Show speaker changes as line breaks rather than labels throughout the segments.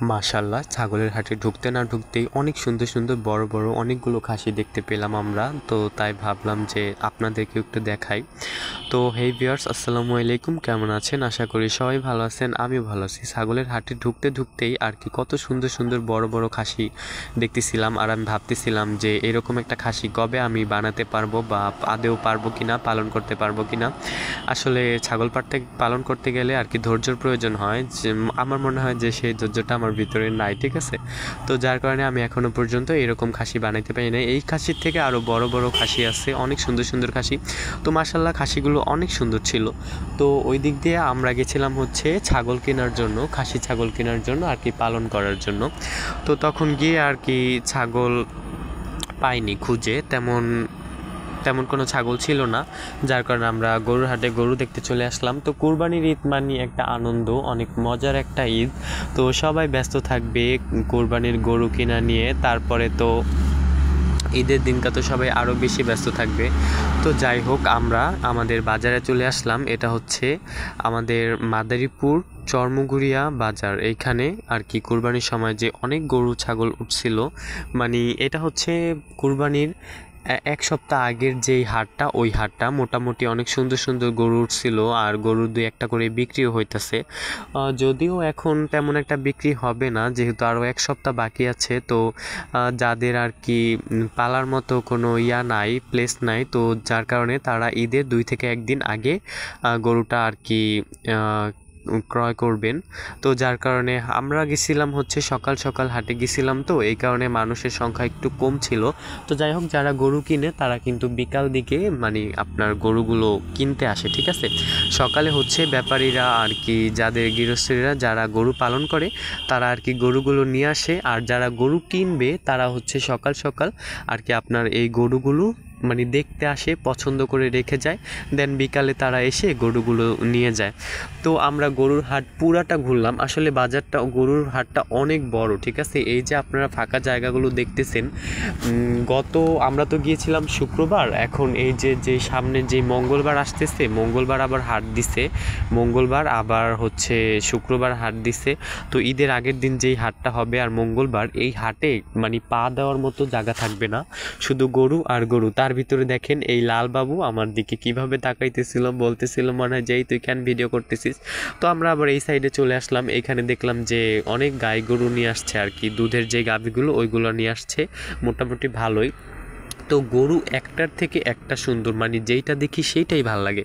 মাশাআল্লাহ, ছাগলের হাটে ঢুকতে না ঢুকতেই অনেক সুন্দর সুন্দর বড় বড় অনেকগুলো খাসি দেখতে পেলাম আমরা। তো তাই ভাবলাম যে আপনাদেরকে একটু দেখাই। তো হেই ভিউয়ার্স, আসসালামু আলাইকুম, কেমন আছেন? আশা করি সবাই ভালো আছেন, আমিও ভালো আছি। ছাগলের হাটে ঢুকতে ঢুকতেই আর কি কত সুন্দর সুন্দর বড় বড় খাসি দেখতেছিলাম, আর আমি ভাবতেছিলাম যে এরকম একটা খাসি কবে আমি বানাতে পারবো বা আদেও পারবো কিনা, পালন করতে পারবো কিনা। আসলে ছাগল পালন করতে গেলে আর কি ধৈর্যের প্রয়োজন হয়, যে আমার মনে হয় যে সেই ধৈর্যটা আমার ভিতরে নাই, ঠিক আছে। তো যার কারণে আমি এখনো পর্যন্ত এরকম খাসি বানাইতে পারি না। এই খাসির থেকে আরও বড় বড় খাসি আছে, অনেক সুন্দর সুন্দর খাসি। তো মাশাআল্লাহ, খাসিগুলো অনেক সুন্দর ছিল। তো ওই দিক দিয়ে আমরা গেছিলাম হচ্ছে ছাগল কেনার জন্য, খাসি ছাগল কেনার জন্য আর কি, পালন করার জন্য। তো তখন গিয়ে আর কি ছাগল পাইনি, খুঁজে তেমন কোনো ছাগল ছিল না, যার কারণে আমরা গরুর হাটে গরু দেখতে চলে আসলাম। তো কুরবানির ঈদ মানে একটা আনন্দ, অনেক মজার একটা ঈদ। তো সবাই ব্যস্ত থাকবে কুরবানির গরু কেনা নিয়ে, তারপরে তো ঈদের দিনটা তো সবাই আরও বেশি ব্যস্ত থাকবে। তো যাই হোক, আমরা আমাদের বাজারে চলে আসলাম। এটা হচ্ছে আমাদের মাদারীপুর চর্মগুড়িয়া বাজার। এইখানে আর কি কুরবানির সময় যে অনেক গরু ছাগল উঠছিল, মানে এটা হচ্ছে কুরবানির এক সপ্তাহ আগের যেই হাটটা, ওই হাটটা মোটামুটি অনেক সুন্দর সুন্দর গরু উঠছিল, আর গরু দুই একটা করে বিক্রিও হইতেছে। যদিও এখন তেমন একটা বিক্রি হবে না, যেহেতু আরও এক সপ্তাহ বাকি আছে। তো যাদের আর কি পালার মতো কোনো নাই, প্লেস নাই, তো যার কারণে তারা ঈদের 2 থেকে 1 দিন আগে গরুটা আর কি ক্রয় করবেন। তো যার কারণে আমরা গেছিলাম হচ্ছে সকাল সকাল হাটে গেছিলাম, তো এই কারণে মানুষের সংখ্যা একটু কম ছিল। তো যাই হোক, যারা গরু কিনে তারা কিন্তু বিকাল দিকে মানে আপনার গরুগুলো কিনতে আসে, ঠিক আছে। সকালে হচ্ছে ব্যাপারীরা আর কি, যাদের গৃহস্থীরা যারা গরু পালন করে তারা আর কি গরুগুলো নিয়ে আসে, আর যারা গরু কিনবে তারা হচ্ছে সকাল সকাল আর কি আপনার এই গরুগুলো মানে দেখতে আসে, পছন্দ করে রেখে যায়, দেন বিকালে তারা এসে গরুগুলো নিয়ে যায়। তো আমরা গরুর হাট পুরাটা ঘুরলাম। আসলে বাজারটা, গরুর হাটটা অনেক বড়, ঠিক আছে। এই যে আপনারা ফাঁকা জায়গাগুলো দেখতেছেন, আমরা তো গিয়েছিলাম শুক্রবার, এখন এই যে সামনে যে মঙ্গলবার আসতেছে, মঙ্গলবার আবার হাট দিছে, মঙ্গলবার আবার হচ্ছে শুক্রবার হাট দিছে। তো ঈদের আগের দিন যেই হাটটা হবে আর মঙ্গলবার, এই হাটে মানে পা দেওয়ার মতো জায়গা থাকবে না, শুধু গরু আর গরু। তার ভিতরে দেখেন এই লালবাবু আমার দিকে কিভাবে তাকাইতেছিল, বলতেছিল মনে হয় যেই তুই কেন ভিডিও করতেছিস। তো আমরা আবার এই সাইডে চলে আসলাম। এখানে দেখলাম যে অনেক গাই গরু নিয়ে আসছে আর কি, দুধের যে গাভীগুলো ওইগুলো নিয়ে আসছে, মোটামুটি ভালোই। তো গরু একটার থেকে একটা সুন্দর, মানে যেইটা দেখি সেইটাই ভালো লাগে।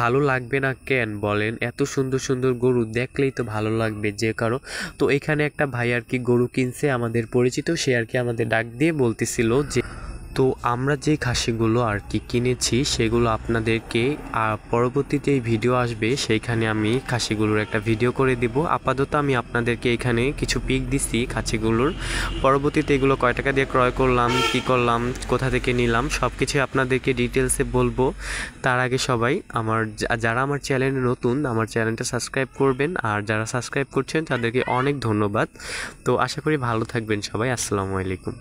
ভালো লাগবে না কেন বলেন? এত সুন্দর সুন্দর গরু দেখলেই তো ভালো লাগবে যে কারো। তো এখানে একটা ভাই আর কি গরু কিনছে, আমাদের পরিচিত, সে আর কি আমাদের ডাক দিয়ে বলতেছিল যে, তো আমরা যে খাসিগুলো আর কি কিনেছি সেগুলো আপনাদেরকে পরবর্তীতে এই ভিডিও আসবে, সেইখানে আমি খাসিগুলোর একটা ভিডিও করে দিব। আপাতত আমি আপনাদেরকে এখানে কিছু পিক দিচ্ছি খাসিগুলোর। পরবর্তীতে এগুলো কয় টাকা দিয়ে ক্রয় করলাম, কি করলাম, কোথা থেকে নিলাম, সব কিছু আপনাদেরকে ডিটেলসে বলবো। তার আগে সবাই যারা আমার চ্যানেলে নতুন, আমার চ্যানেলটা সাবস্ক্রাইব করবেন, আর যারা সাবস্ক্রাইব করছেন তাদেরকে অনেক ধন্যবাদ। তো আশা করি ভালো থাকবেন সবাই। আসসালামু আলাইকুম।